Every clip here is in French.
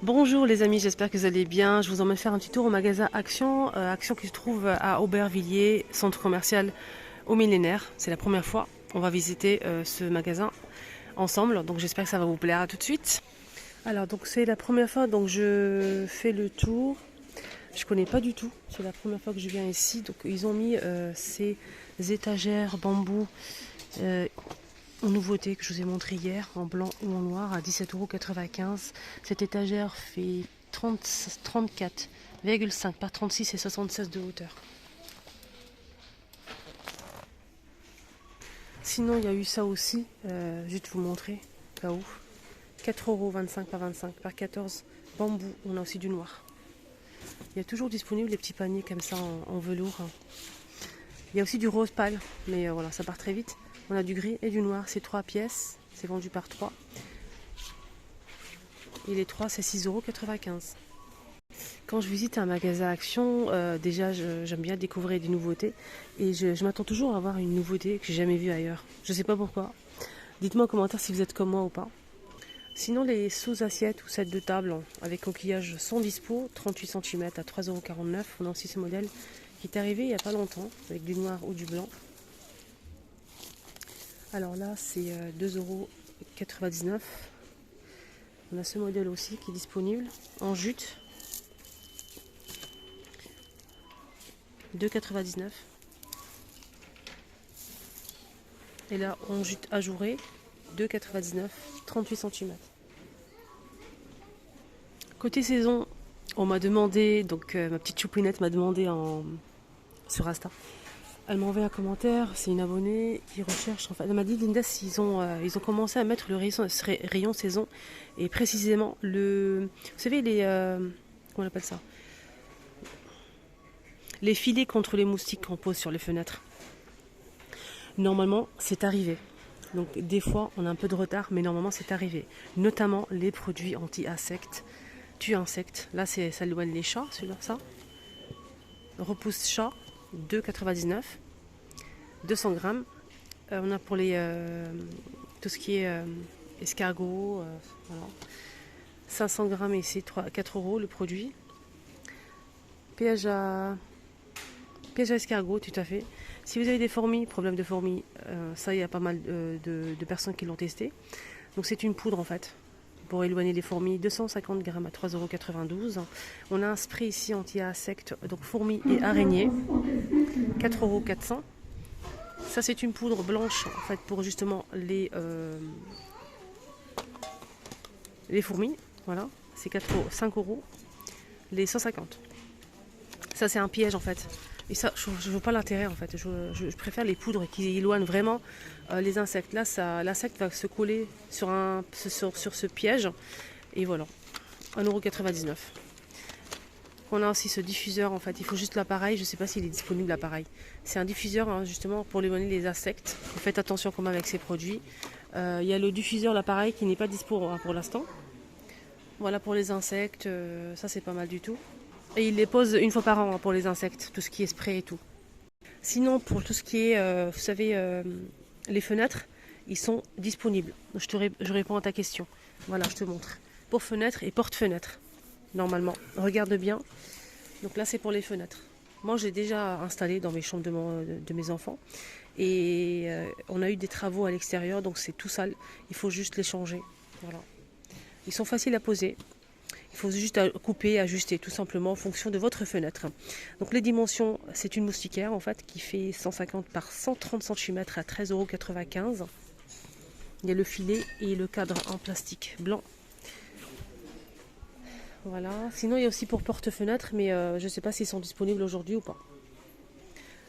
Bonjour les amis, j'espère que vous allez bien. Je vous emmène faire un petit tour au magasin Action, Action qui se trouve à Aubervilliers, centre commercial au Millénaire. C'est la première fois. On va visiter ce magasin ensemble, donc j'espère que ça va vous plaire. À tout de suite. Alors donc c'est la première fois, donc je fais le tour. Je connais pas du tout. C'est la première fois que je viens ici. Donc ils ont mis ces étagères bambou en nouveauté que je vous ai montré hier, en blanc ou en noir, à 17,95 €. Cette étagère fait 34,5 par 36 et 76 de hauteur. Sinon, il y a eu ça aussi, je vais te vous montrer, cas où. 4,25 € par 25 par 14, bambou, on a aussi du noir. Il y a toujours disponible les petits paniers comme ça en velours. Il y a aussi du rose pâle, mais voilà, ça part très vite. On a du gris et du noir, c'est 3 pièces, c'est vendu par 3. Et les 3, c'est 6,95 €. Quand je visite un magasin Action, déjà j'aime bien découvrir des nouveautés. Et je m'attends toujours à avoir une nouveauté que j'ai jamais vue ailleurs. Je sais pas pourquoi. Dites-moi en commentaire si vous êtes comme moi ou pas. Sinon, les sous-assiettes ou sets de table avec coquillage sont dispo, 38 cm à 3,49 €. On a aussi ce modèle qui est arrivé il n'y a pas longtemps, avec du noir ou du blanc. Alors là, c'est 2,99 €. On a ce modèle aussi qui est disponible en jute, 2,99 €. Et là, en jute ajouré, 2,99 €, 38 cm. Côté saison, on m'a demandé, donc ma petite choupinette m'a demandé sur Insta. Elle m'a envoyé un commentaire, c'est une abonnée qui recherche. En fait, elle m'a dit, Linda, ils ont commencé à mettre le rayon saison, et précisément vous savez, comment on appelle ça, les filets contre les moustiques qu'on pose sur les fenêtres. Normalement, c'est arrivé. Donc des fois, on a un peu de retard, mais normalement, c'est arrivé. Notamment les produits anti-insectes, tue-insectes. Là, ça éloigne les chats, celui-là, ça. Repousse chat, 2,99 €, 200 grammes. On a pour tout ce qui est escargot, voilà. 500 grammes ici, 4 € le produit. Piège à escargot, tout à fait. Si vous avez des fourmis, problème de fourmis, ça, il y a pas mal de personnes qui l'ont testé. Donc c'est une poudre en fait, pour éloigner les fourmis, 250 grammes à 3,92 €. On a un spray ici anti-insectes, donc fourmis et araignées, 4,4 €. Ça c'est une poudre blanche en fait pour justement les fourmis. Voilà, c'est 5 €, les 150. Ça c'est un piège en fait. Et ça, je ne vois pas l'intérêt en fait. Je préfère les poudres qui éloignent vraiment les insectes. Là, l'insecte va se coller sur ce piège. Et voilà, 1,99 €. On a aussi ce diffuseur en fait. Il faut juste l'appareil. Je ne sais pas s'il est disponible l'appareil. C'est un diffuseur hein, justement pour éloigner les insectes. Faites attention comme avec ces produits. Il y a le diffuseur, l'appareil qui n'est pas dispo pour l'instant. Voilà pour les insectes. Ça, c'est pas mal du tout. Et il les pose une fois par an hein, pour les insectes, tout ce qui est spray et tout. Sinon, pour tout ce qui est, vous savez, les fenêtres, ils sont disponibles. Je réponds à ta question. Voilà, je te montre. Pour fenêtres et porte-fenêtres, normalement. Regarde bien. Donc là, c'est pour les fenêtres. Moi, j'ai déjà installé dans mes chambres de mes enfants. Et on a eu des travaux à l'extérieur, donc c'est tout sale. Il faut juste les changer. Voilà. Ils sont faciles à poser. Il faut juste couper, ajuster tout simplement en fonction de votre fenêtre. Donc les dimensions, c'est une moustiquaire en fait qui fait 150 par 130 cm à 13,95 €. Il y a le filet et le cadre en plastique blanc. Voilà. Sinon il y a aussi pour porte-fenêtre, mais je ne sais pas s'ils sont disponibles aujourd'hui ou pas.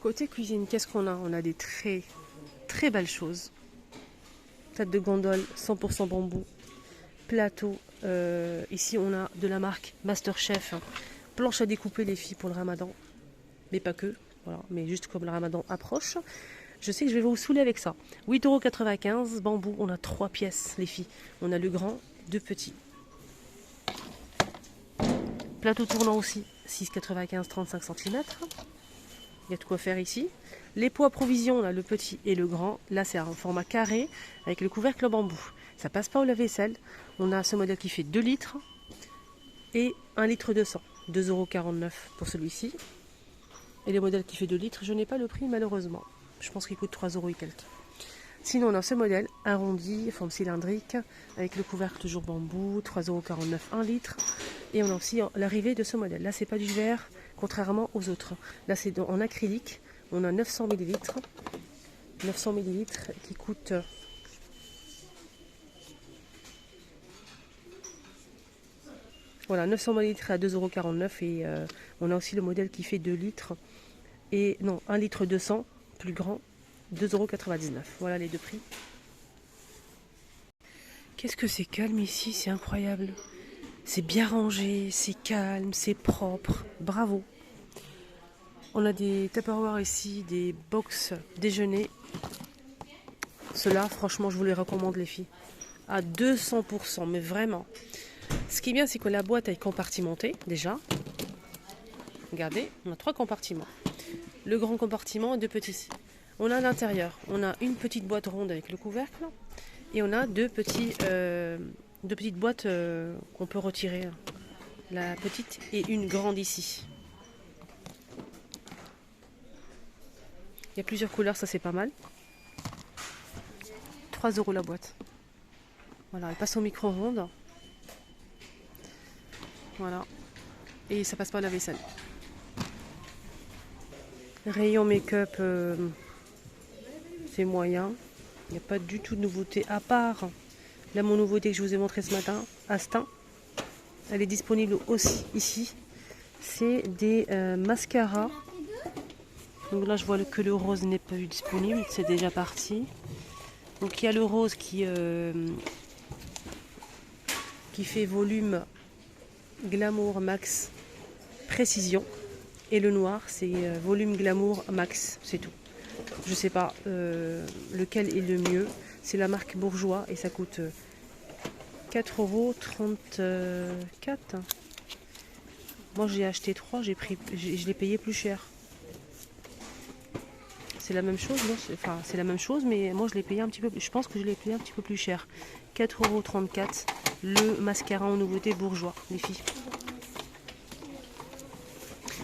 Côté cuisine, qu'est-ce qu'on a? On a des très très belles choses. Tête de gondole 100% bambou. Plateau. Ici on a de la marque Masterchef, hein. Planche à découper les filles pour le ramadan, mais pas que, voilà, mais juste comme le ramadan approche. Je sais que je vais vous saouler avec ça. 8,95 €, bambou, on a 3 pièces les filles. On a le grand, 2 petits. Plateau tournant aussi, 6,95 35 cm. Il y a de quoi faire ici. Les pots à provision, on a le petit et le grand. Là c'est un format carré avec le couvercle en bambou. Ça passe pas au lave-vaisselle. On a ce modèle qui fait 2 litres. et 1 litre 200. 2,49 € pour celui-ci. Et le modèle qui fait 2 litres, je n'ai pas le prix malheureusement. Je pense qu'il coûte 3 € et quelques. Sinon, on a ce modèle arrondi, forme cylindrique, avec le couvercle toujours bambou, 3,49 €, 1 litre. Et on a aussi l'arrivée de ce modèle. Là, c'est pas du verre, contrairement aux autres. Là, c'est en acrylique. On a 900 ml. 900 ml qui coûte... Voilà, 900 ml à 2,49 € et on a aussi le modèle qui fait 2 litres. Et non, 1 litre 200, plus grand, 2,99 €. Voilà les deux prix. Qu'est-ce que c'est calme ici, c'est incroyable. C'est bien rangé, c'est calme, c'est propre. Bravo. On a des Tupperware ici, des box déjeuner. Ceux-là, franchement, je vous les recommande les filles. À 200%, mais vraiment. Ce qui est bien, c'est que la boîte est compartimentée déjà. Regardez, on a 3 compartiments. Le grand compartiment et 2 petits. On a à l'intérieur, on a une petite boîte ronde avec le couvercle et on a deux petites boîtes qu'on peut retirer. La petite et une grande ici. Il y a plusieurs couleurs, ça c'est pas mal. 3 € la boîte. Voilà, elle passe au micro-ondes. Voilà. Et ça passe pas à la vaisselle. Rayon make-up, c'est moyen. Il n'y a pas du tout de nouveauté à part là mon nouveauté que je vous ai montré ce matin, Astin. Elle est disponible aussi ici. C'est des mascaras. Donc là je vois que le rose n'est pas disponible, c'est déjà parti. Donc il y a le rose qui fait volume Glamour Max Précision. Et le noir, c'est volume Glamour Max, c'est tout. Je sais pas lequel est le mieux. C'est la marque Bourjois et ça coûte 4,34 €. Moi j'ai acheté 3, je l'ai payé plus cher. C'est la même chose, non, enfin c'est la même chose, mais moi je l'ai payé un petit peu plus. Je pense que je l'ai payé un petit peu plus cher. 4,34 € le mascara en nouveauté Bourjois, les filles.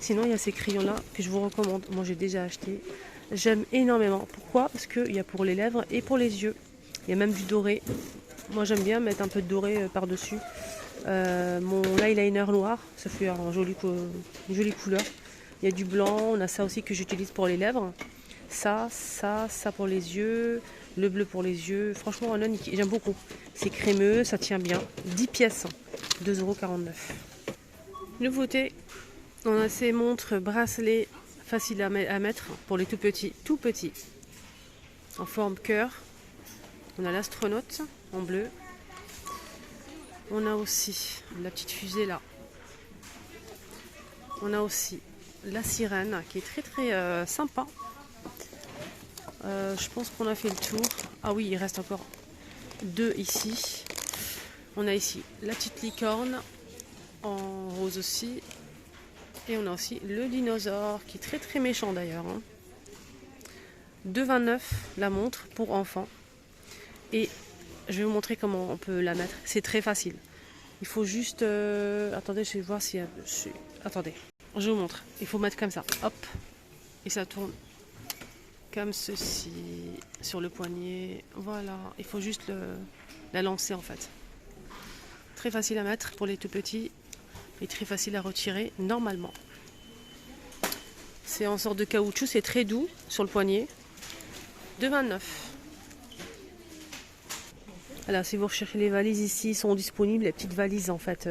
Sinon, il y a ces crayons-là que je vous recommande. Moi, j'ai déjà acheté. J'aime énormément. Pourquoi? Parce qu'il y a pour les lèvres et pour les yeux. Il y a même du doré. Moi, j'aime bien mettre un peu de doré par-dessus. Mon eyeliner noir, ça fait une jolie couleur. Il y a du blanc. On a ça aussi que j'utilise pour les lèvres. Ça pour les yeux. Le bleu pour les yeux. Franchement, j'aime beaucoup. C'est crémeux, ça tient bien. 10 pièces, 2,49 €. Nouveauté. On a ces montres bracelets faciles à mettre pour les tout petits, en forme cœur. On a l'astronaute en bleu. On a aussi la petite fusée là. On a aussi la sirène qui est très très sympa. Je pense qu'on a fait le tour. Ah oui, il reste encore 2 ici. On a ici la petite licorne en rose aussi. Et on a aussi le dinosaure qui est très très méchant d'ailleurs. 2,29 € la montre pour enfants. Et je vais vous montrer comment on peut la mettre. C'est très facile. Il faut juste... attendez, je vais voir s'il y a... Attendez, je vous montre. Il faut mettre comme ça. Hop. Et ça tourne comme ceci sur le poignet. Voilà. Il faut juste la lancer en fait. Très facile à mettre pour les tout petits. Et très facile à retirer normalement. C'est en sorte de caoutchouc, c'est très doux sur le poignet. 2,29 €. Alors si vous recherchez les valises ici, sont disponibles les petites valises en fait.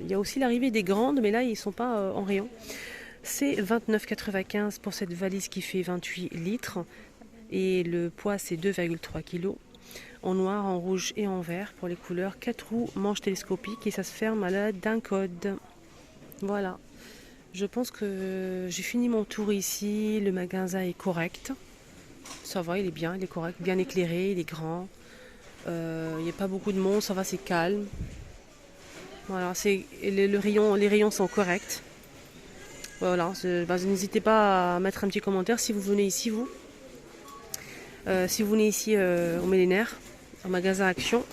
Il y a aussi l'arrivée des grandes, mais là ils ne sont pas en rayon. C'est 29,95 € pour cette valise qui fait 28 litres. Et le poids c'est 2,3 kg. En noir, en rouge et en vert pour les couleurs. 4 roues, manche télescopique et ça se ferme à l'aide d'un code. Voilà. Je pense que j'ai fini mon tour ici. Le magasin est correct. Ça va, il est bien, il est correct, bien éclairé, il est grand. Il n'y a pas beaucoup de monde, ça va, c'est calme. Voilà, les rayons sont corrects. Voilà, n'hésitez pas à mettre un petit commentaire si vous venez ici, vous. Si vous venez ici au Millénaire, au magasin Action.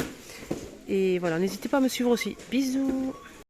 Et voilà, n'hésitez pas à me suivre aussi. Bisous!